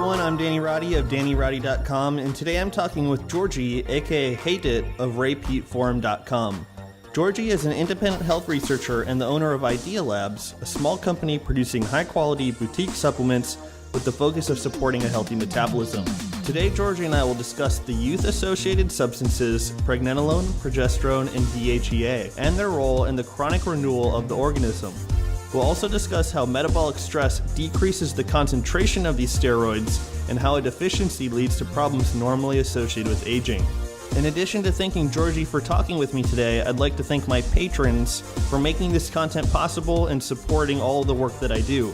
everyone. I'm Danny Roddy of DannyRoddy.com, and today I'm talking with Georgi, aka Haidut of RayPeteForum.com. Georgi is an independent health researcher and the owner of Idea Labs, a small company producing high-quality boutique supplements with the focus of supporting a healthy metabolism. Today, Georgi and I will discuss the youth-associated substances Pregnenolone, Progesterone, and DHEA, and their role in the chronic renewal of the organism. We'll also discuss how metabolic stress decreases the concentration of these steroids and how a deficiency leads to problems normally associated with aging. In addition to thanking Georgi for talking with me today, I'd like to thank my patrons for making this content possible and supporting all the work that I do.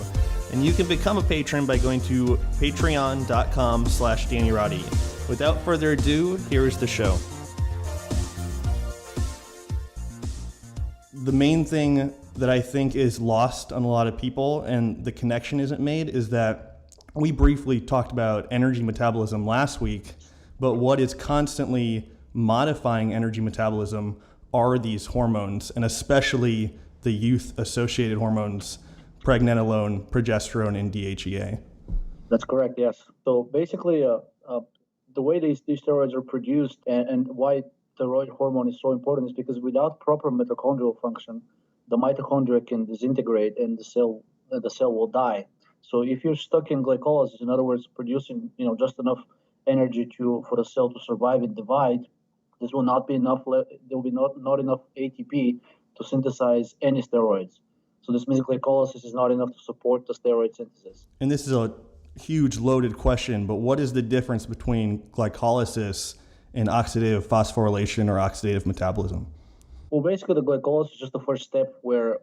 And you can become a patron by going to patreon.com/DannyRoddy. Without further ado, here's the show. The main thing that I think is lost on a lot of people, and the connection isn't made, is that we briefly talked about energy metabolism last week, but what is constantly modifying energy metabolism are these hormones, and especially the youth-associated hormones, Pregnenolone, Progesterone, and DHEA. That's correct, yes. So basically, the way these steroids are produced and why thyroid hormone is so important is because without proper mitochondrial function, the mitochondria can disintegrate and the cell will die. So if you're stuck in glycolysis, in other words, producing just enough energy for the cell to survive and divide, this will not be enough. There will be not enough ATP to synthesize any steroids. So this means glycolysis is not enough to support the steroid synthesis. And this is a huge loaded question, but what is the difference between glycolysis and oxidative phosphorylation or oxidative metabolism? Well, basically, the glycolysis is just the first step where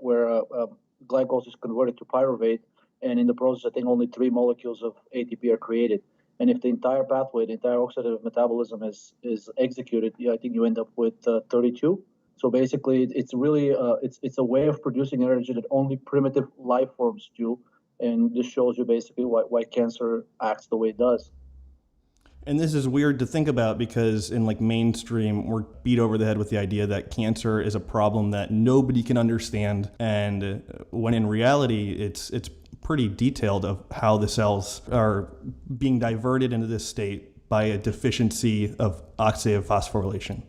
glycose is converted to pyruvate, and in the process, I think only 3 molecules of ATP are created. And if the entire pathway, the entire oxidative metabolism is executed, I think you end up with 32. So basically, it's really it's a way of producing energy that only primitive life forms do, and this shows you basically why cancer acts the way it does. And this is weird to think about because in mainstream, we're beat over the head with the idea that cancer is a problem that nobody can understand. And when in reality, it's pretty detailed of how the cells are being diverted into this state by a deficiency of oxidative phosphorylation.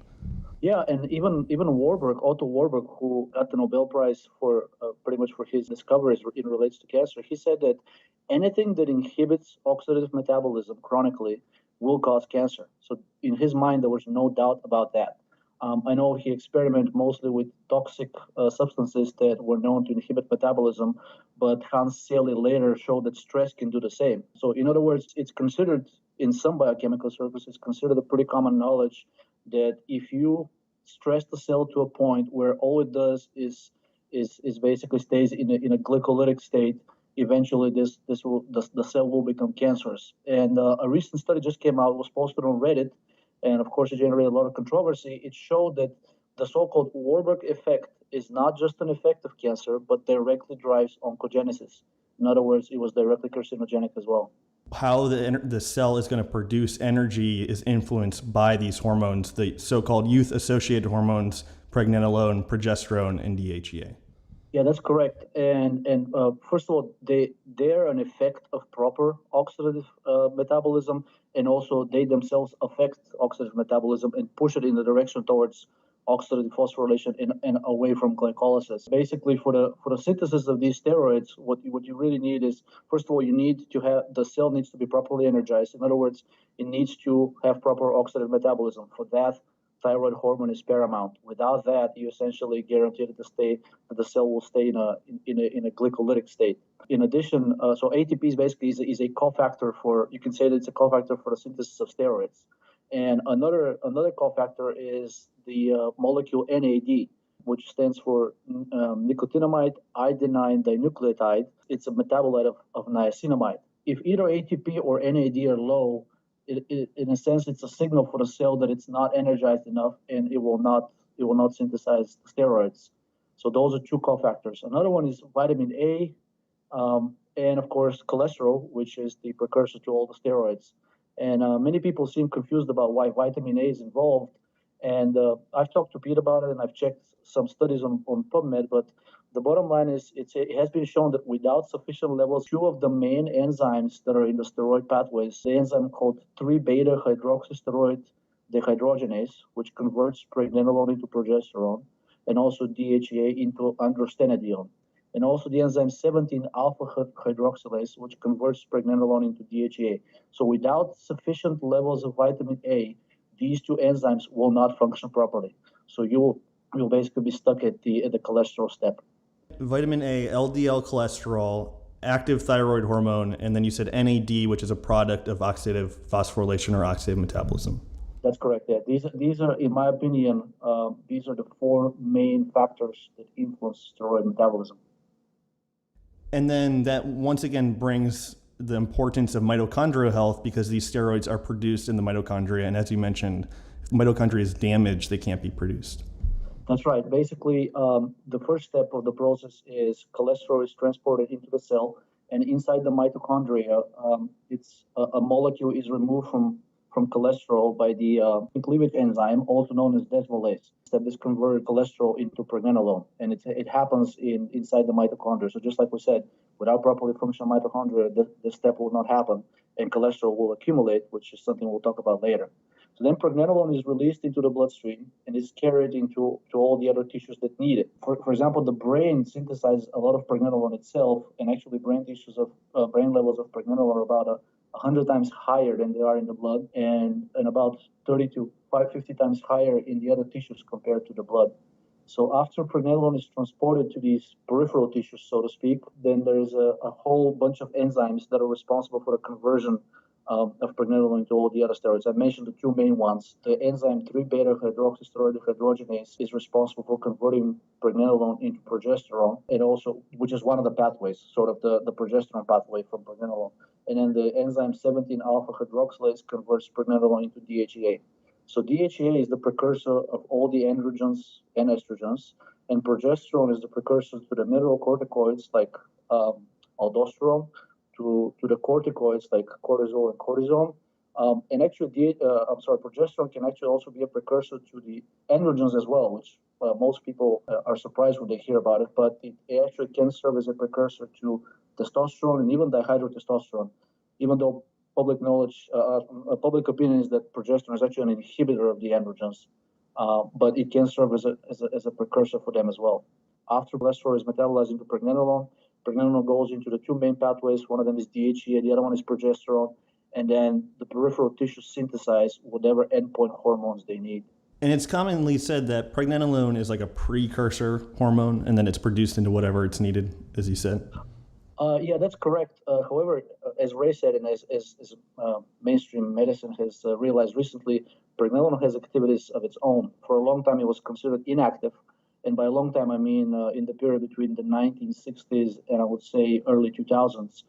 Yeah, and even Otto Warburg, who got the Nobel Prize for pretty much for his discoveries in relates to cancer, he said that anything that inhibits oxidative metabolism chronically will cause cancer. So in his mind, there was no doubt about that. I know he experimented mostly with toxic substances that were known to inhibit metabolism, but Hans Selye later showed that stress can do the same. So in other words, it's considered in some biochemical circles, it's considered a pretty common knowledge that if you stress the cell to a point where all it does is basically stays in a glycolytic state, eventually the cell will become cancerous. And a recent study just came out, was posted on Reddit, and of course it generated a lot of controversy. It showed that the so-called Warburg effect is not just an effect of cancer, but directly drives oncogenesis. In other words, it was directly carcinogenic as well. How the cell is going to produce energy is influenced by these hormones, the so-called youth-associated hormones, Pregnenolone, Progesterone, and DHEA. Yeah, that's correct. And first of all, they're an effect of proper oxidative metabolism, and also they themselves affect oxidative metabolism and push it in the direction towards oxidative phosphorylation and away from glycolysis. Basically, for the synthesis of these steroids, what you really need is, first of all, you need to have the cell needs to be properly energized. In other words, it needs to have proper oxidative metabolism. For that, thyroid hormone is paramount. Without that, you essentially guarantee that the cell will stay in a glycolytic state. In addition, so ATP is basically is a cofactor for, you can say that it's a cofactor for the synthesis of steroids. And another cofactor is the molecule NAD, which stands for nicotinamide adenine dinucleotide. It's a metabolite of niacinamide. If either ATP or NAD are low, in a sense, it's a signal for the cell that it's not energized enough, and it will not synthesize steroids. So those are 2 cofactors. Another one is vitamin A, and of course cholesterol, which is the precursor to all the steroids. And many people seem confused about why vitamin A is involved. And I've talked to Pete about it, and I've checked some studies on PubMed, but The bottom line is it has been shown that without sufficient levels, two of the main enzymes that are in the steroid pathways, the enzyme called 3-beta hydroxysteroid dehydrogenase, which converts pregnenolone into progesterone, and also DHEA into androstenedione, and also the enzyme 17-alpha hydroxylase, which converts pregnenolone into DHEA. So without sufficient levels of vitamin A, these two enzymes will not function properly. So you'll basically be stuck at the cholesterol step. Vitamin A, LDL cholesterol, active thyroid hormone, and then you said NAD, which is a product of oxidative phosphorylation or oxidative metabolism. That's correct. Yeah, these are, in my opinion, these are the four main factors that influence steroid metabolism. And then that once again brings the importance of mitochondrial health, because these steroids are produced in the mitochondria, and as you mentioned, if the mitochondria is damaged, they can't be produced. That's right. Basically, the first step of the process is cholesterol is transported into the cell, and inside the mitochondria, it's a molecule is removed from cholesterol by the cleavage enzyme, also known as desmolase, that is converted cholesterol into pregnenolone, and it happens inside the mitochondria. So just like we said, without properly functioning mitochondria, this step will not happen, and cholesterol will accumulate, which is something we'll talk about later. So then pregnenolone is released into the bloodstream and is carried into all the other tissues that need it. For example, the brain synthesizes a lot of pregnenolone itself, and actually brain levels of pregnenolone are about 100 times higher than they are in the blood, and about 30 to 50 times higher in the other tissues compared to the blood. So after pregnenolone is transported to these peripheral tissues, so to speak, then there is a whole bunch of enzymes that are responsible for the conversion of pregnenolone into all the other steroids. I mentioned the two main ones. The enzyme 3-beta hydroxysteroid dehydrogenase is responsible for converting pregnenolone into progesterone, and also, which is one of the pathways, sort of the progesterone pathway from pregnenolone. And then the enzyme 17-alpha hydroxylase converts pregnenolone into DHEA. So DHEA is the precursor of all the androgens and estrogens, and progesterone is the precursor to the mineralocorticoids like aldosterone, to the corticoids like cortisol and cortisone. And actually, progesterone can actually also be a precursor to the androgens as well, which most people are surprised when they hear about it, but it actually can serve as a precursor to testosterone and even dihydrotestosterone, even though public opinion is that progesterone is actually an inhibitor of the androgens, but it can serve as a precursor for them as well. After cholesterol is metabolized into pregnenolone goes into the two main pathways. One of them is DHEA, the other one is progesterone, and then the peripheral tissues synthesize whatever endpoint hormones they need. And it's commonly said that pregnenolone is like a precursor hormone, and then it's produced into whatever it's needed, as you said. Yeah, that's correct. However, as Ray said, and as mainstream medicine has realized recently, pregnenolone has activities of its own. For a long time, it was considered inactive. And by a long time, I mean in the period between the 1960s and I would say early 2000s,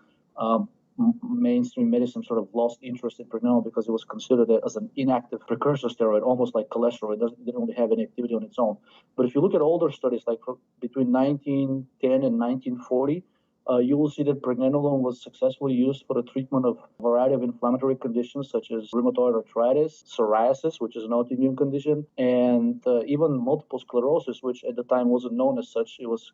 mainstream medicine sort of lost interest in pregnenolone because it was considered as an inactive precursor steroid, almost like cholesterol. It didn't really have any activity on its own. But if you look at older studies, like between 1910 and 1940, you will see that pregnenolone was successfully used for the treatment of a variety of inflammatory conditions such as rheumatoid arthritis, psoriasis, which is an autoimmune condition, and even multiple sclerosis, which at the time wasn't known as such. It was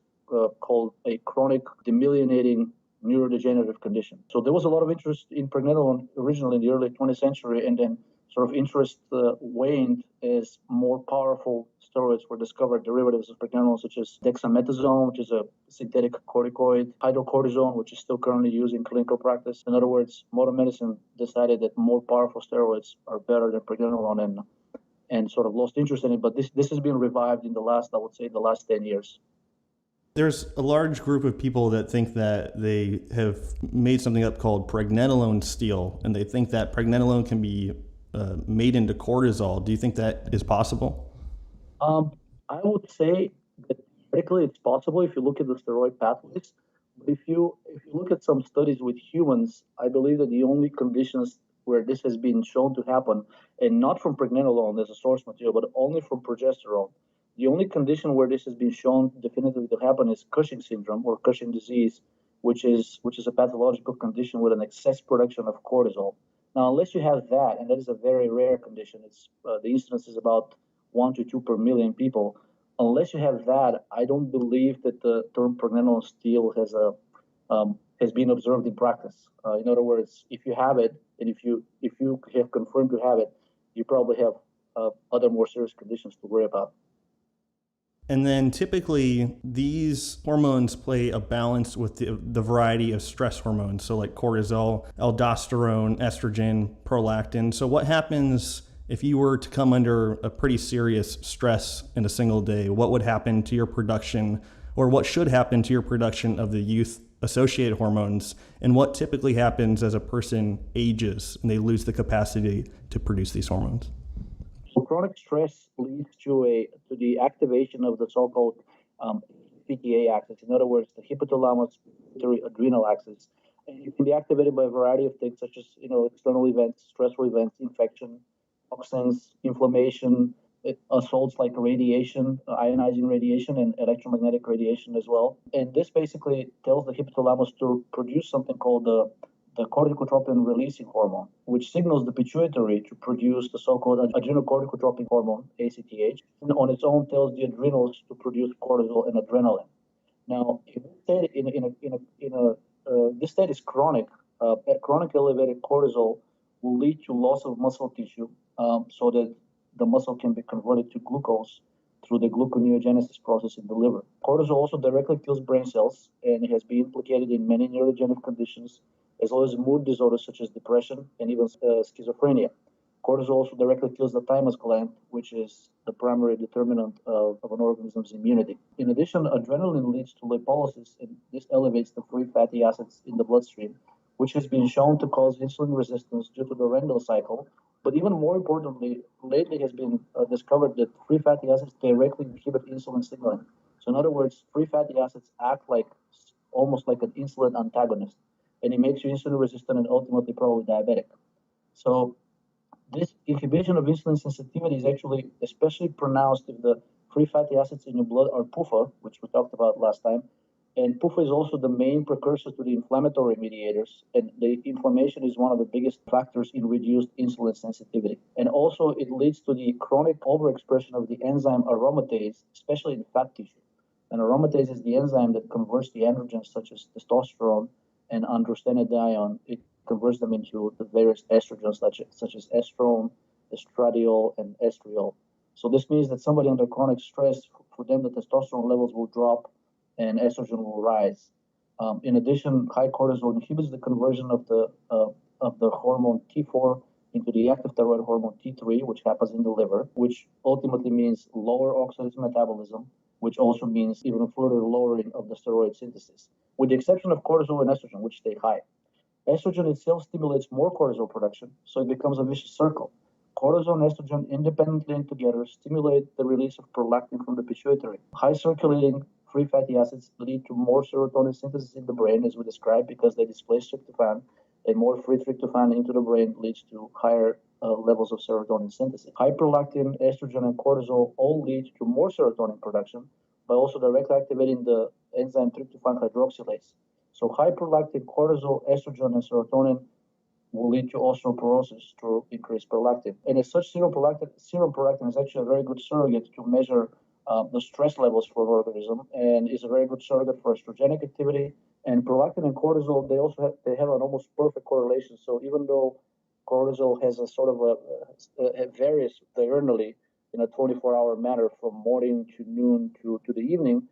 called a chronic demyelinating neurodegenerative condition. So there was a lot of interest in pregnenolone originally in the early 20th century, and then sort of interest waned as more powerful steroids were discovered, derivatives of pregnenolone, such as dexamethasone, which is a synthetic corticoid, hydrocortisone, which is still currently used in clinical practice. In other words, modern medicine decided that more powerful steroids are better than pregnenolone, and sort of lost interest in it. But this has been revived in the last 10 years. There's a large group of people that think that they have made something up called pregnenolone steel, and they think that pregnenolone can be made into cortisol. Do you think that is possible? I would say that theoretically it's possible if you look at the steroid pathways. But if you look at some studies with humans, I believe that the only conditions where this has been shown to happen, and not from pregnenolone as a source material, but only from progesterone, the only condition where this has been shown definitively to happen is Cushing syndrome or Cushing disease, which is a pathological condition with an excess production of cortisol. Now, unless you have that, and that is a very rare condition, it's the incidence is about 1 to 2 per million people. unless you have that, I don't believe that the term pregnenolone still has been observed in practice. In other words, if you have it, and if you have confirmed you have it, you probably have other more serious conditions to worry about. And then typically these hormones play a balance with the variety of stress hormones. So like cortisol, aldosterone, estrogen, prolactin. So what happens if you were to come under a pretty serious stress in a single day? What would happen to your production, or what should happen to your production of the youth associated hormones? And what typically happens as a person ages and they lose the capacity to produce these hormones? So chronic stress leads to the activation of the so-called FFA axis. In other words, the hypothalamus pituitary adrenal axis. And it can be activated by a variety of things, such as external events, stressful events, infection, toxins, inflammation, assaults like radiation, ionizing radiation, and electromagnetic radiation as well. And this basically tells the hypothalamus to produce something called the corticotropin releasing hormone, which signals the pituitary to produce the so-called adrenocorticotropin hormone, ACTH, and on its own tells the adrenals to produce cortisol and adrenaline. Now, if this state is chronic, chronic elevated cortisol will lead to loss of muscle tissue, so that the muscle can be converted to glucose through the gluconeogenesis process in the liver. Cortisol also directly kills brain cells, and it has been implicated in many neurodegenerative conditions, as well as mood disorders such as depression and even schizophrenia. Cortisol also directly kills the thymus gland, which is the primary determinant of an organism's immunity. In addition, adrenaline leads to lipolysis, and this elevates the free fatty acids in the bloodstream, which has been shown to cause insulin resistance due to the Rendell cycle. But even more importantly, lately has been discovered that free fatty acids directly inhibit insulin signaling. So in other words, free fatty acids act almost like an insulin antagonist, and it makes you insulin resistant and ultimately probably diabetic. So this inhibition of insulin sensitivity is actually especially pronounced if the free fatty acids in your blood are PUFA, which we talked about last time. And PUFA is also the main precursor to the inflammatory mediators, and the inflammation is one of the biggest factors in reduced insulin sensitivity. And also it leads to the chronic overexpression of the enzyme aromatase, especially in fat tissue. And aromatase is the enzyme that converts the androgens such as testosterone and androstenedione. It converts them into the various estrogens such as estrone, estradiol, and estriol. So this means that somebody under chronic stress, for them the testosterone levels will drop and estrogen will rise. In addition, high cortisol inhibits the conversion of the hormone T4 into the active thyroid hormone T3, which happens in the liver, which ultimately means lower oxidative metabolism, which also means even further lowering of the steroid synthesis, with the exception of cortisol and estrogen, which stay high. Estrogen itself stimulates more cortisol production, so it becomes a vicious circle. Cortisol and estrogen independently and together stimulate the release of prolactin from the pituitary. High circulating free fatty acids lead to more serotonin synthesis in the brain, as we described, because they displace tryptophan, and more free tryptophan into the brain leads to higher levels of serotonin synthesis. High prolactin, estrogen, and cortisol all lead to more serotonin production by also directly activating the enzyme tryptophan hydroxylase. So high prolactin, cortisol, estrogen, and serotonin will lead to osteoporosis through increased prolactin. And as such, serum prolactin is actually a very good surrogate to measure the stress levels for an organism, and is a very good surrogate for estrogenic activity. And prolactin and cortisol, they have an almost perfect correlation. So even though cortisol has a sort of it varies diurnally in a 24-hour manner from morning to noon to the evening,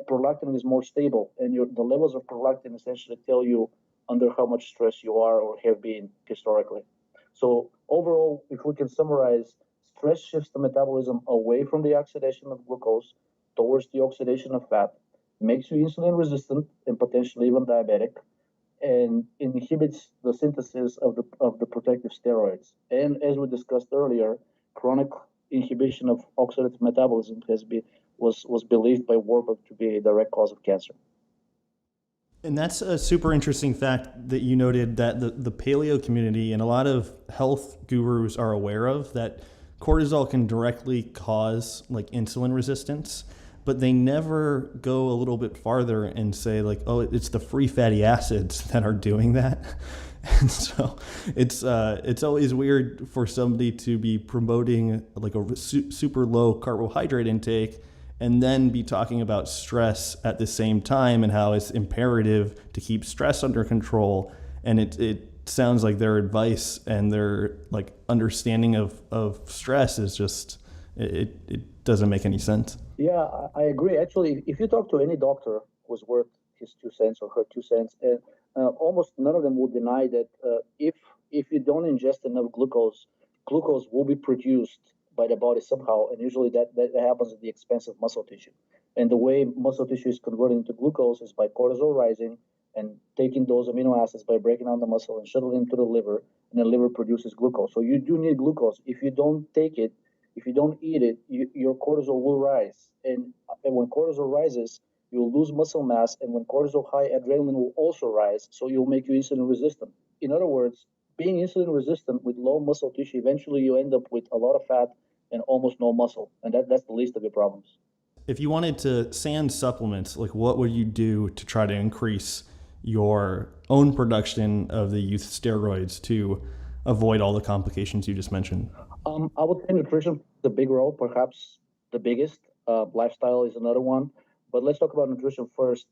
prolactin is more stable, and the levels of prolactin essentially tell you under how much stress you are or have been historically. So overall, if we can summarize, stress shifts the metabolism away from the oxidation of glucose towards the oxidation of fat, makes you insulin resistant and potentially even diabetic, and inhibits the synthesis of the protective steroids. And as we discussed earlier, chronic inhibition of oxidative metabolism was believed by Warburg to be a direct cause of cancer. And that's a super interesting fact that you noted, that the paleo community and a lot of health gurus are aware of, that cortisol can directly cause like insulin resistance, but they never go a little bit farther and say like, oh, it's the free fatty acids that are doing that. And so it's always weird for somebody to be promoting like a super low carbohydrate intake and then be talking about stress at the same time and how it's imperative to keep stress under control. And it sounds like their advice and their like understanding of stress is just, it doesn't make any sense. Yeah, I agree. Actually, if you talk to any doctor who's worth his 2 cents or her 2 cents, and almost none of them will deny that if you don't ingest enough glucose, glucose will be produced by the body somehow, and usually that happens at the expense of muscle tissue. And the way muscle tissue is converted into glucose is by cortisol rising and taking those amino acids by breaking down the muscle and shuttling them to the liver, and the liver produces glucose. So you do need glucose. If you don't take it, if you don't eat it, your cortisol will rise. And when cortisol rises, you'll lose muscle mass. And when cortisol high, adrenaline will also rise. So you'll make you insulin resistant. In other words, being insulin resistant with low muscle tissue, eventually you end up with a lot of fat and almost no muscle. And that's the least of your problems. If you wanted to sans supplements, like what would you do to try to increase your own production of the youth steroids to avoid all the complications you just mentioned? I would say nutrition plays a big role, perhaps the biggest. Lifestyle is another one. But let's talk about nutrition first.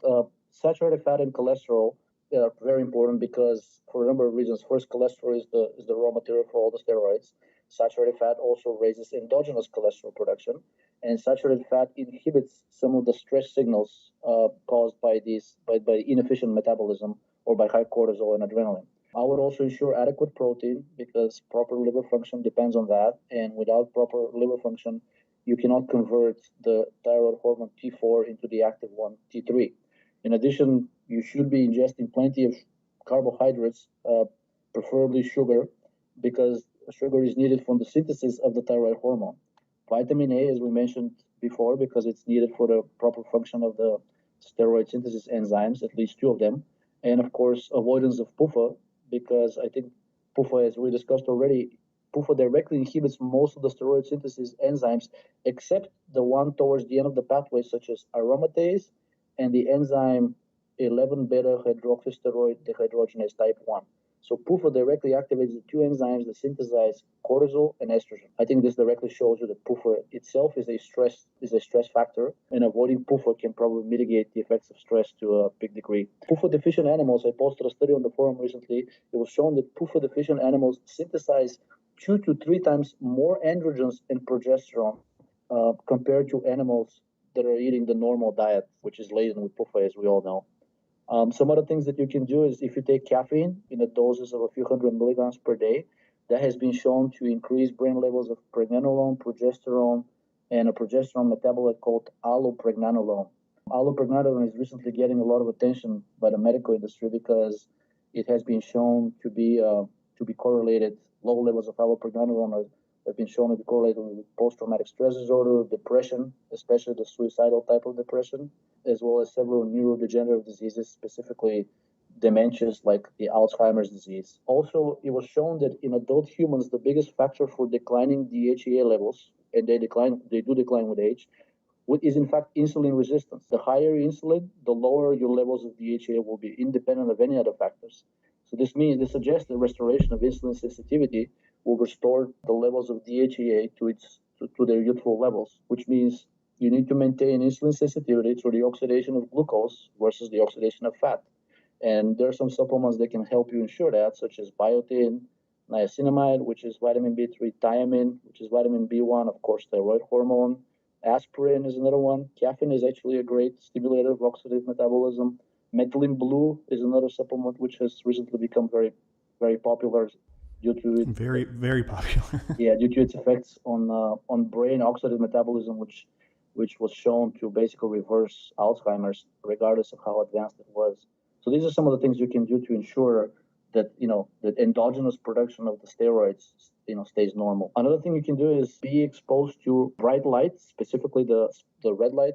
Saturated fat and cholesterol are very important because for a number of reasons. First, cholesterol is the raw material for all the steroids. Saturated fat also raises endogenous cholesterol production, and saturated fat inhibits some of the stress signals caused by inefficient metabolism or by high cortisol and adrenaline. I would also ensure adequate protein because proper liver function depends on that. And without proper liver function, you cannot convert the thyroid hormone T4 into the active one, T3. In addition, you should be ingesting plenty of carbohydrates, preferably sugar, because sugar is needed for the synthesis of the thyroid hormone. Vitamin A, as we mentioned before, because it's needed for the proper function of the steroid synthesis enzymes, at least 2 of them. And of course, avoidance of PUFA, because I think PUFA, as we discussed already, PUFA directly inhibits most of the steroid synthesis enzymes, except the one towards the end of the pathway, such as aromatase and the enzyme 11-beta-hydroxysteroid dehydrogenase type 1. So PUFA directly activates the 2 enzymes that synthesize cortisol and estrogen. I think this directly shows you that PUFA itself is a stress factor, and avoiding PUFA can probably mitigate the effects of stress to a big degree. PUFA deficient animals, I posted a study on the forum recently. It was shown that PUFA deficient animals synthesize 2 to 3 times more androgens and progesterone compared to animals that are eating the normal diet, which is laden with PUFA, as we all know. Some other things that you can do is if you take caffeine in the doses of a few hundred milligrams per day, that has been shown to increase brain levels of pregnenolone, progesterone, and a progesterone metabolite called allopregnanolone. Allopregnanolone is recently getting a lot of attention by the medical industry because it has been shown to be correlated. Low levels of allopregnanolone have been shown to be correlated with post-traumatic stress disorder, depression, especially the suicidal type of depression, as well as several neurodegenerative diseases, specifically dementias like the Alzheimer's disease. Also, it was shown that in adult humans, the biggest factor for declining DHEA levels, and they do decline with age, is in fact insulin resistance. The higher insulin, the lower your levels of DHEA will be, independent of any other factors. So this suggests the restoration of insulin sensitivity will restore the levels of DHEA to their youthful levels, which means you need to maintain insulin sensitivity through the oxidation of glucose versus the oxidation of fat. And there are some supplements that can help you ensure that, such as biotin, niacinamide, which is vitamin B3, thiamine, which is vitamin B1, of course, thyroid hormone. Aspirin is another one. Caffeine is actually a great stimulator of oxidative metabolism. Methylene blue is another supplement which has recently become very, very popular due to it. Very, very popular. Yeah, due to its effects on brain oxidative metabolism, which was shown to basically reverse Alzheimer's, regardless of how advanced it was. So these are some of the things you can do to ensure that that endogenous production of the steroids stays normal. Another thing you can do is be exposed to bright light, specifically the red light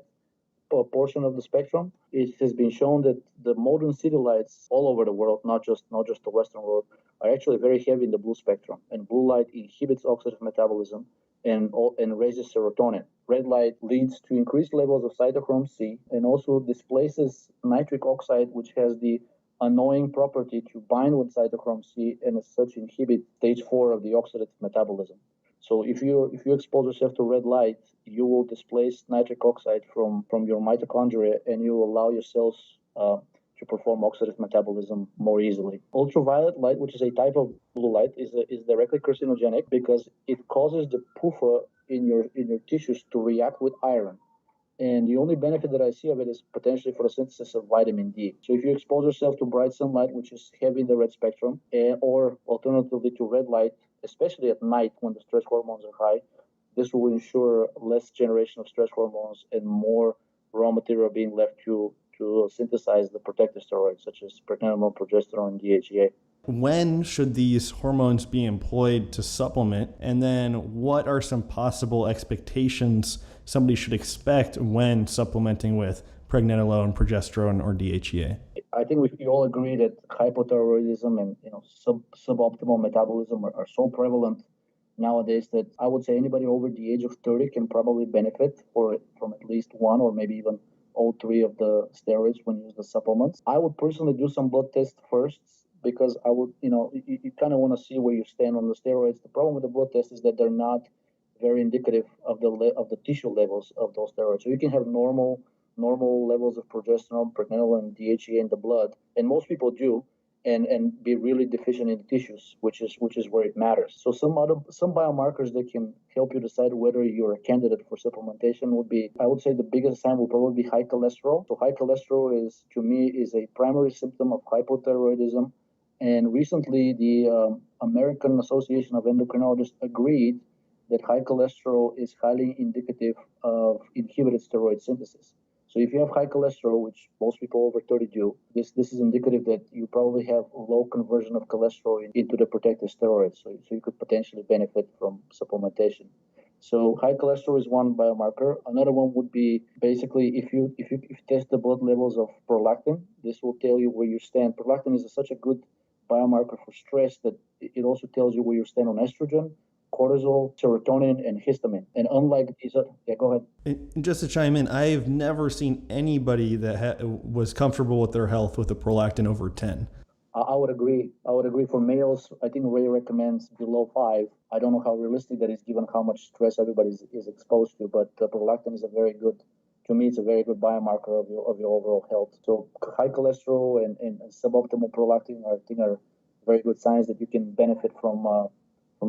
portion of the spectrum. It has been shown that the modern city lights all over the world, not just the Western world, are actually very heavy in the blue spectrum. And blue light inhibits oxidative metabolism and raises serotonin. Red light leads to increased levels of cytochrome C and also displaces nitric oxide, which has the annoying property to bind with cytochrome C and as such inhibit stage 4 of the oxidative metabolism. So if you expose yourself to red light, you will displace nitric oxide from your mitochondria, and you will allow your cells to perform oxidative metabolism more easily. Ultraviolet light, which is a type of blue light, is directly carcinogenic because it causes the PUFA in your tissues to react with iron. And the only benefit that I see of it is potentially for the synthesis of vitamin D. So if you expose yourself to bright sunlight, which is heavy in the red spectrum, or alternatively to red light, especially at night when the stress hormones are high, this will ensure less generation of stress hormones and more raw material being left to synthesize the protective steroids, such as pregnenolone, progesterone, and DHEA. When should these hormones be employed to supplement? And then what are some possible expectations somebody should expect when supplementing with pregnenolone, progesterone, or DHEA? I think we all agree that hypothyroidism and suboptimal metabolism are so prevalent nowadays that I would say anybody over the age of 30 can probably benefit from at least one or maybe even all three of the steroids when used as supplements. I would personally do some blood tests first because I would, you kind of want to see where you stand on the steroids. The problem with the blood test is that they're not very indicative of the tissue levels of those steroids. So you can have normal levels of progesterone, pregnenolone, and DHEA in the blood, and most people do, and be really deficient in the tissues, which is where it matters. So some biomarkers that can help you decide whether you're a candidate for supplementation would be, I would say the biggest sign will probably be high cholesterol. So high cholesterol to me is a primary symptom of hypothyroidism. And recently, the American Association of Endocrinologists agreed that high cholesterol is highly indicative of inhibited steroid synthesis. So if you have high cholesterol, which most people over 30 do, this is indicative that you probably have low conversion of cholesterol into the protective steroids. So you could potentially benefit from supplementation. So high cholesterol is one biomarker. Another one would be basically if you test the blood levels of prolactin, this will tell you where you stand. Prolactin is such a good biomarker for stress that it also tells you where you stand on estrogen, cortisol, serotonin, and histamine. And unlike these, go ahead. Just to chime in, I've never seen anybody that was comfortable with their health with a prolactin over 10. I would agree. For males, I think Ray recommends below 5. I don't know how realistic that is given how much stress everybody is exposed to, but prolactin is to me, it's a very good biomarker of your overall health. So high cholesterol and suboptimal prolactin are very good signs that you can benefit from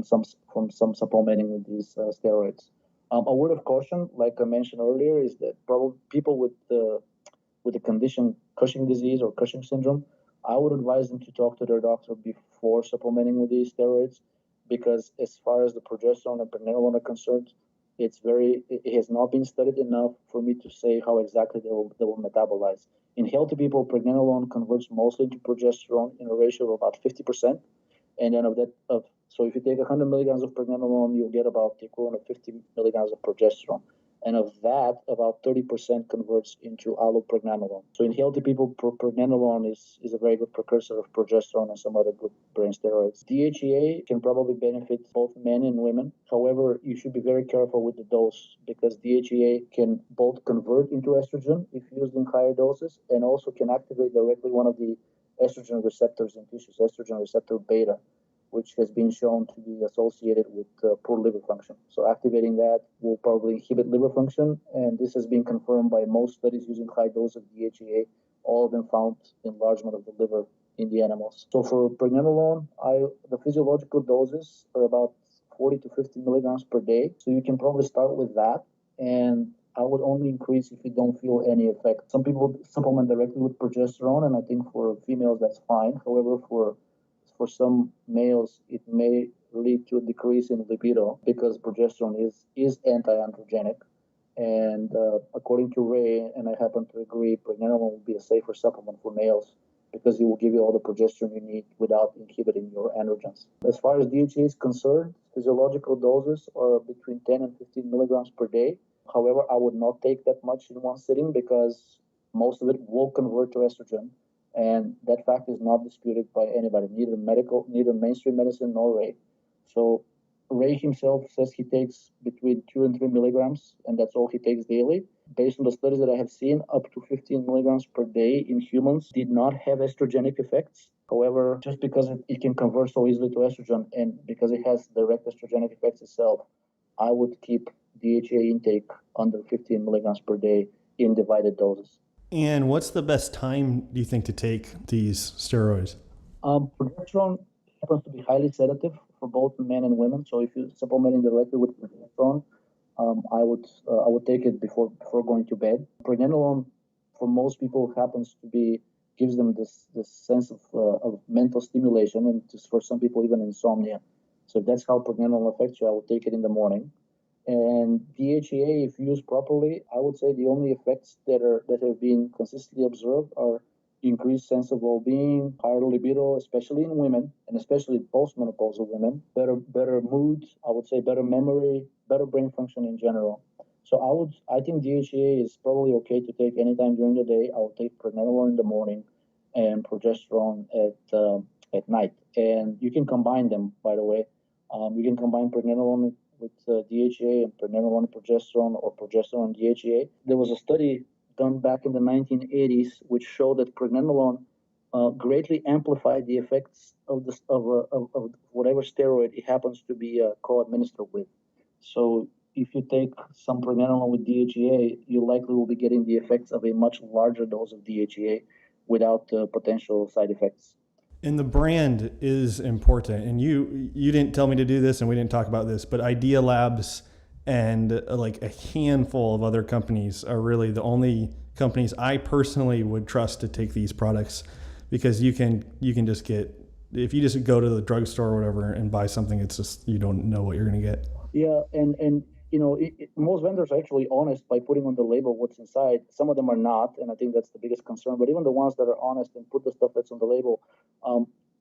some supplementing with these steroids. A word of caution, like I mentioned earlier, is that probably people with the condition Cushing disease or Cushing syndrome, I would advise them to talk to their doctor before supplementing with these steroids, because as far as the progesterone and pregnenolone are concerned, it has not been studied enough for me to say how exactly they will metabolize. In healthy people, pregnenolone converts mostly into progesterone in a ratio of about 50%. And then so if you take 100 milligrams of pregnenolone, you'll get about the equivalent of 50 milligrams of progesterone. And of that, about 30% converts into allopregnanolone. So in healthy people, pregnenolone is a very good precursor of progesterone and some other good brain steroids. DHEA can probably benefit both men and women. However, you should be very careful with the dose because DHEA can both convert into estrogen if used in higher doses and also can activate directly one of the estrogen receptors in tissues, estrogen receptor beta, which has been shown to be associated with poor liver function. So activating that will probably inhibit liver function, and this has been confirmed by most studies using high dose of DHEA. All of them found enlargement of the liver in the animals. So for pregnenolone, the physiological doses are about 40 to 50 milligrams per day. So you can probably start with that, and I would only increase if you don't feel any effect. Some people supplement directly with progesterone, and I think for females that's fine. However, for some males, it may lead to a decrease in libido because progesterone is anti-androgenic. And according to Ray, and I happen to agree, pregnenolone will be a safer supplement for males because it will give you all the progesterone you need without inhibiting your androgens. As far as DHEA is concerned, physiological doses are between 10 and 15 milligrams per day. However, I would not take that much in one sitting because most of it will convert to estrogen. And that fact is not disputed by anybody, neither mainstream medicine nor Ray. So Ray himself says he takes between 2 and 3 milligrams, and that's all he takes daily. Based on the studies that I have seen, up to 15 milligrams per day in humans did not have estrogenic effects. However, just because it can convert so easily to estrogen and because it has direct estrogenic effects itself, I would keep DHEA intake under 15 milligrams per day in divided doses. And what's the best time, do you think, to take these steroids? Progesterone happens to be highly sedative for both men and women. So if you're supplementing directly with progesterone, I would take it before going to bed. Pregnenolone, for most people, gives them this sense of mental stimulation, and just for some people even insomnia. So if that's how pregnenolone affects you, I would take it in the morning. And DHEA, if used properly, I would say the only effects that have been consistently observed are increased sense of well-being, higher libido, especially in women, and especially postmenopausal women, better mood, I would say better memory, better brain function in general. So I think DHEA is probably okay to take anytime during the day. I would take pregnenolone in the morning and progesterone at night. And you can combine them, by the way. You can combine pregnenolone with DHEA and pregnenolone and progesterone, or progesterone and DHEA. There was a study done back in the 1980s, which showed that pregnenolone greatly amplified the effects of whatever steroid it happens to be co-administered with. So if you take some pregnenolone with DHEA, you likely will be getting the effects of a much larger dose of DHEA without potential side effects. And the brand is important. And you didn't tell me to do this, and we didn't talk about this, but Idea Labs and like a handful of other companies are really the only companies I personally would trust to take these products, because you can just get, if you just go to the drugstore or whatever and buy something, it's just, you don't know what you're going to get. Yeah, and most vendors are actually honest by putting on the label what's inside. Some of them are not, and I think that's the biggest concern. But even the ones that are honest and put the stuff that's on the label,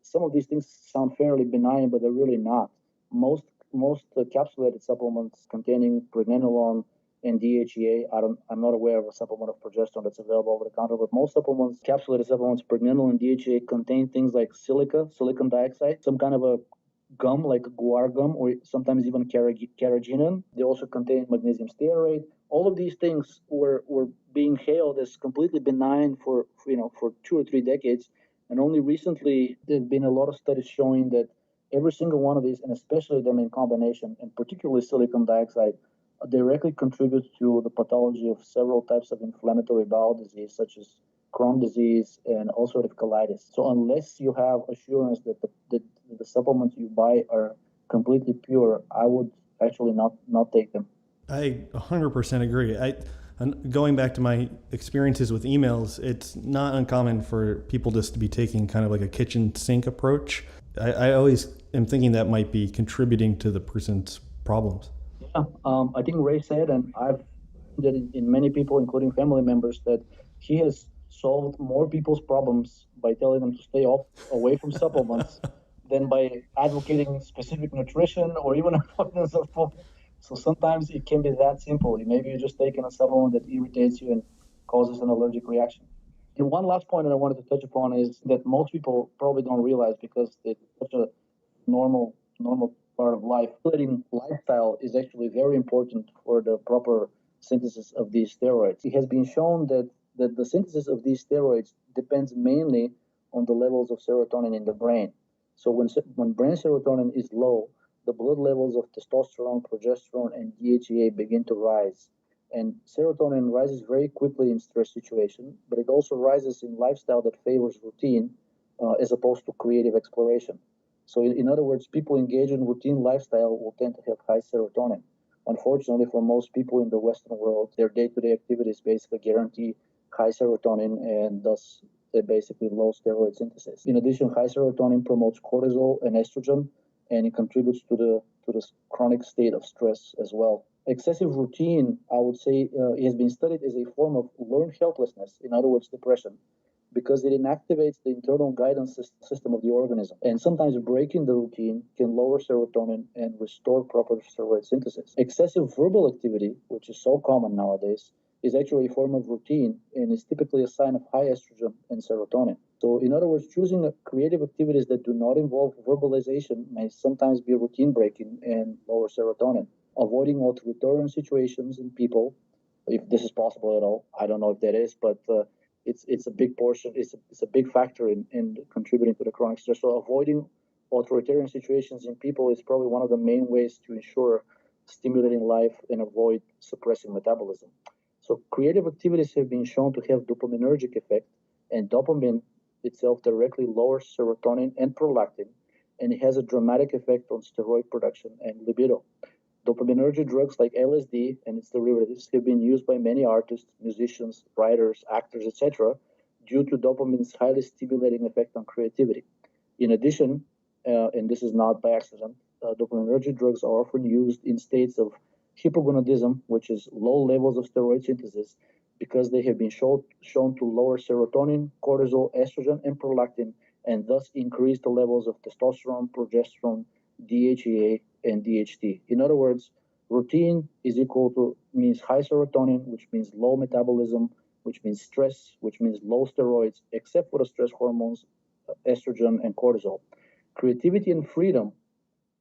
some of these things sound fairly benign, but they're really not. Most capsulated supplements containing pregnenolone and DHEA, I'm not aware of a supplement of progesterone that's available over the counter, but most supplements, capsulated supplements, pregnenolone and DHEA, contain things like silicon dioxide, some kind of a gum like guar gum, or sometimes even carrageenan. They also contain magnesium stearate. All of these things were being hailed as completely benign for 2 or 3 decades, and only recently there have been a lot of studies showing that every single one of these, and especially them in combination, and particularly silicon dioxide, directly contributes to the pathology of several types of inflammatory bowel disease, such as Crohn's disease and ulcerative colitis. So unless you have assurance that the supplements you buy are completely pure, I would actually not take them. I 100% agree. Going back to my experiences with emails, it's not uncommon for people just to be taking kind of like a kitchen sink approach. I always am thinking that might be contributing to the person's problems. Yeah, I think Ray said, and I've seen that in many people, including family members, that he has solved more people's problems by telling them to stay away from supplements than by advocating specific nutrition or even abundance of food. So sometimes it can be that simple. Maybe you're just taking a supplement that irritates you and causes an allergic reaction. And one last point that I wanted to touch upon is that most people probably don't realize, because it's such a normal part of life. Eating lifestyle is actually very important for the proper synthesis of these steroids. It has been shown that the synthesis of these steroids depends mainly on the levels of serotonin in the brain. So when brain serotonin is low, the blood levels of testosterone, progesterone, and DHEA begin to rise. And serotonin rises very quickly in stress situations, but it also rises in lifestyle that favors routine as opposed to creative exploration. So in other words, people engaged in routine lifestyle will tend to have high serotonin. Unfortunately, for most people in the Western world, their day-to-day activities basically guarantee high serotonin and thus basically low steroid synthesis. In addition, high serotonin promotes cortisol and estrogen, and it contributes to the chronic state of stress as well. Excessive routine, I would say, has been studied as a form of learned helplessness, in other words, depression, because it inactivates the internal guidance system of the organism. And sometimes breaking the routine can lower serotonin and restore proper steroid synthesis. Excessive verbal activity, which is so common nowadays, is actually a form of routine and is typically a sign of high estrogen and serotonin. So, in other words, choosing creative activities that do not involve verbalization may sometimes be routine breaking and lower serotonin. Avoiding authoritarian situations in people, if this is possible at all, I don't know if that is, but it's a big portion. It's a big factor in contributing to the chronic stress. So, avoiding authoritarian situations in people is probably one of the main ways to ensure stimulating life and avoid suppressing metabolism. So creative activities have been shown to have dopaminergic effect, and dopamine itself directly lowers serotonin and prolactin, and it has a dramatic effect on steroid production and libido. Dopaminergic drugs like LSD and its derivatives have been used by many artists, musicians, writers, actors, etc., due to dopamine's highly stimulating effect on creativity. In addition, and this is not by accident, dopaminergic drugs are often used in states of hypogonadism, which is low levels of steroid synthesis, because they have been shown to lower serotonin, cortisol, estrogen, and prolactin, and thus increase the levels of testosterone, progesterone, DHEA, and DHT. In other words, routine is equal to means high serotonin, which means low metabolism, which means stress, which means low steroids, except for the stress hormones, estrogen, and cortisol. Creativity and freedom,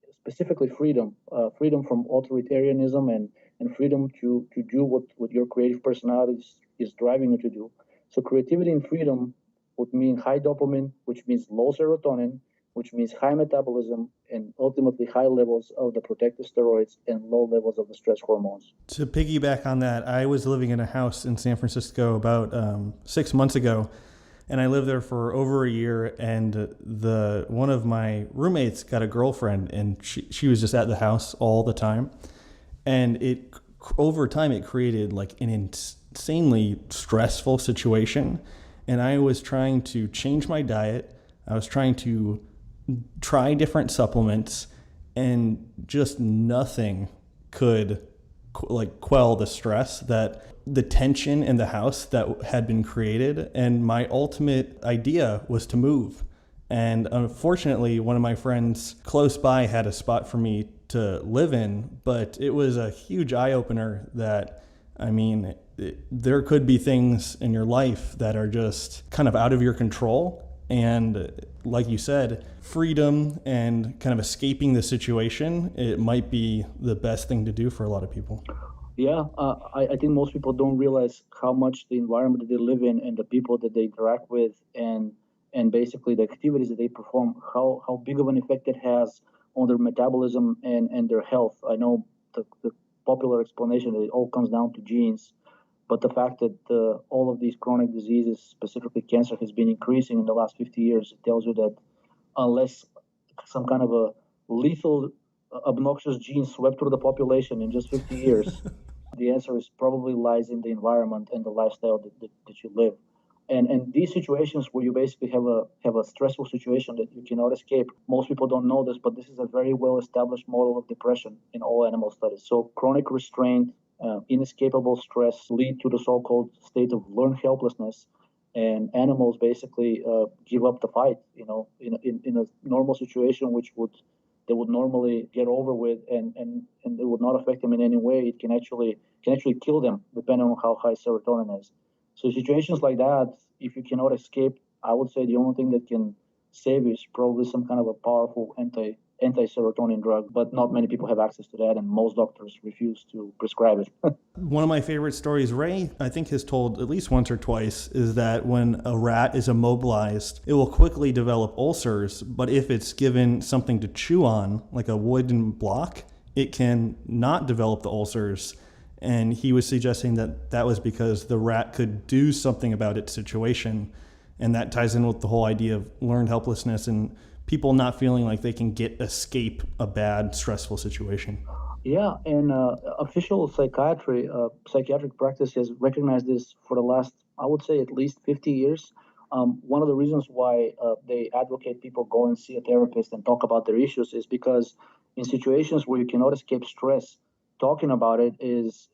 specifically freedom from authoritarianism and freedom to do what your creative personality is driving you to do. So creativity and freedom would mean high dopamine, which means low serotonin, which means high metabolism, and ultimately high levels of the protective steroids and low levels of the stress hormones. To piggyback on that, I was living in a house in San Francisco about 6 months ago, and I lived there for over a year, and one of my roommates got a girlfriend, and she was just at the house all the time. And over time, it created like an insanely stressful situation. And I was trying to change my diet. I was trying to try different supplements, and just nothing could quell the stress, that the tension in the house that had been created. And my ultimate idea was to move. And unfortunately, one of my friends close by had a spot for me to live in, but it was a huge eye-opener that, there could be things in your life that are just kind of out of your control. And like you said, freedom and kind of escaping the situation, it might be the best thing to do for a lot of people. Yeah, I think most people don't realize how much the environment that they live in and the people that they interact with and basically the activities that they perform, how big of an effect it has on their metabolism and their health. I know the popular explanation that it all comes down to genes, but the fact that all of these chronic diseases, specifically cancer, has been increasing in the last 50 years, it tells you that unless some kind of a lethal, obnoxious gene swept through the population in just 50 years, the answer is probably lies in the environment and the lifestyle that you live. And these situations where you basically have a stressful situation that you cannot escape, most people don't know this, but this is a very well-established model of depression in all animal studies. So chronic restraint, inescapable stress lead to the so-called state of learned helplessness, and animals basically give up the fight. In a normal situation, they would normally get over with, and it would not affect them in any way. It can actually kill them depending on how high serotonin is. So situations like that, if you cannot escape, I would say the only thing that can save you is probably some kind of a powerful anti-serotonin drug, but not many people have access to that, and most doctors refuse to prescribe it. One of my favorite stories, Ray, I think has told at least once or twice, is that when a rat is immobilized, it will quickly develop ulcers, but if it's given something to chew on, like a wooden block, it can not develop the ulcers. And he was suggesting that was because the rat could do something about its situation. And that ties in with the whole idea of learned helplessness and people not feeling like they can escape a bad, stressful situation. Yeah, and official psychiatric practice has recognized this for the last, I would say, at least 50 years. One of the reasons why they advocate people go and see a therapist and talk about their issues is because in situations where you cannot escape stress, talking about it is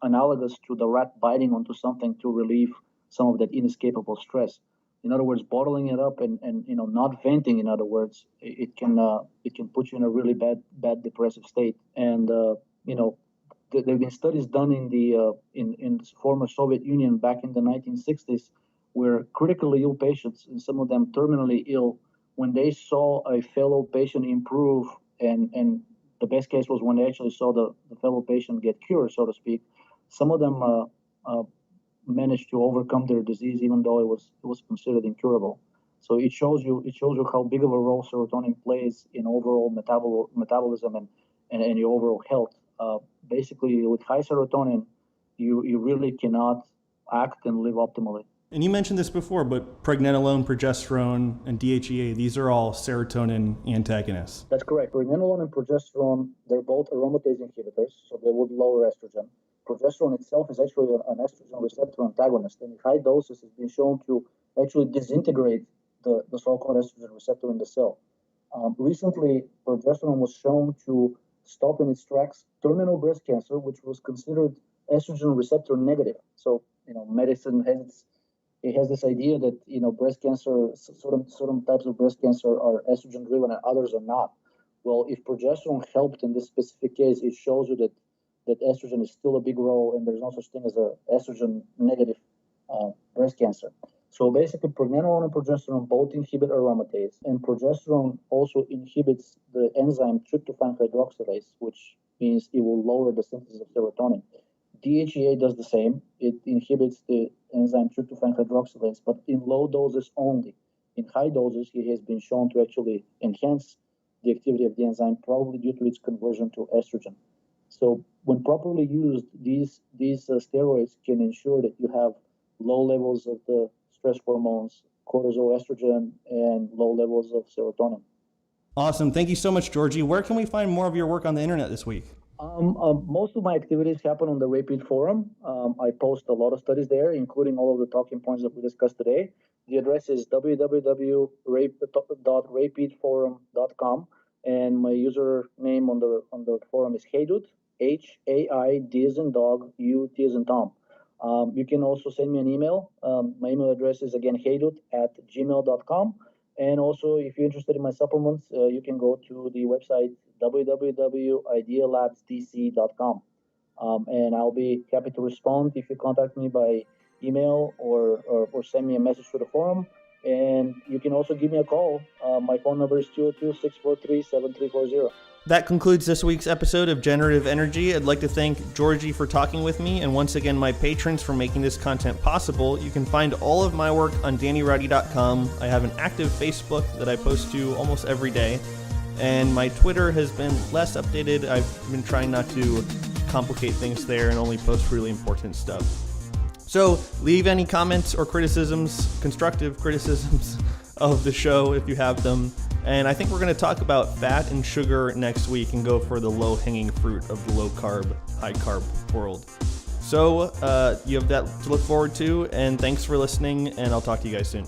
analogous to the rat biting onto something to relieve some of that inescapable stress. In other words, bottling it up and not venting. In other words, it can put you in a really bad depressive state. And there have been studies done in the former Soviet Union back in the 1960s, where critically ill patients, and some of them terminally ill, when they saw a fellow patient improve, and the best case was when they actually saw the fellow patient get cured, so to speak, some of them managed to overcome their disease, even though it was considered incurable. So it shows you how big of a role serotonin plays in overall metabolism and your overall health. Basically, with high serotonin, you really cannot act and live optimally. And you mentioned this before, but pregnenolone, progesterone, and DHEA, these are all serotonin antagonists. That's correct. Pregnenolone and progesterone, they're both aromatase inhibitors, so they would lower estrogen. Progesterone itself is actually an estrogen receptor antagonist, and in high doses has been shown to actually disintegrate the so-called estrogen receptor in the cell. Recently, progesterone was shown to stop in its tracks terminal breast cancer, which was considered estrogen receptor negative. So, medicine has this idea that, breast cancer, certain types of breast cancer are estrogen driven and others are not. Well, if progesterone helped in this specific case, it shows you that estrogen is still a big role, and there's no such thing as a estrogen negative breast cancer. So basically, pregnenolone and progesterone both inhibit aromatase, and progesterone also inhibits the enzyme tryptophan hydroxylase, which means it will lower the synthesis of serotonin. DHEA does the same. It inhibits the enzyme tryptophan hydroxylase, but in low doses only. In high doses, it has been shown to actually enhance the activity of the enzyme, probably due to its conversion to estrogen. So when properly used, these steroids can ensure that you have low levels of the stress hormones, cortisol, estrogen, and low levels of serotonin. Awesome. Thank you so much, Georgi. Where can we find more of your work on the internet this week? Most of my activities happen on the RAPID forum. I post a lot of studies there, including all of the talking points that we discussed today. The address is www.rapidforum.com, and my username on the forum is Haidut, H-A-I-D as in dog, U-T as in Tom. You can also send me an email. My email address is again haidut@gmail.com. And also, if you're interested in my supplements, you can go to the website www.idealabsdc.com. And I'll be happy to respond if you contact me by email or send me a message through the forum. And you can also give me a call. My phone number is 202-643-7340. That concludes this week's episode of Generative Energy. I'd like to thank Georgi for talking with me, and once again, my patrons for making this content possible. You can find all of my work on DannyRoddy.com. I have an active Facebook that I post to almost every day, and my Twitter has been less updated. I've been trying not to complicate things there and only post really important stuff. So leave any comments or criticisms, constructive criticisms of the show if you have them. And I think we're going to talk about fat and sugar next week and go for the low-hanging fruit of the low-carb, high-carb world. So you have that to look forward to, and thanks for listening, and I'll talk to you guys soon.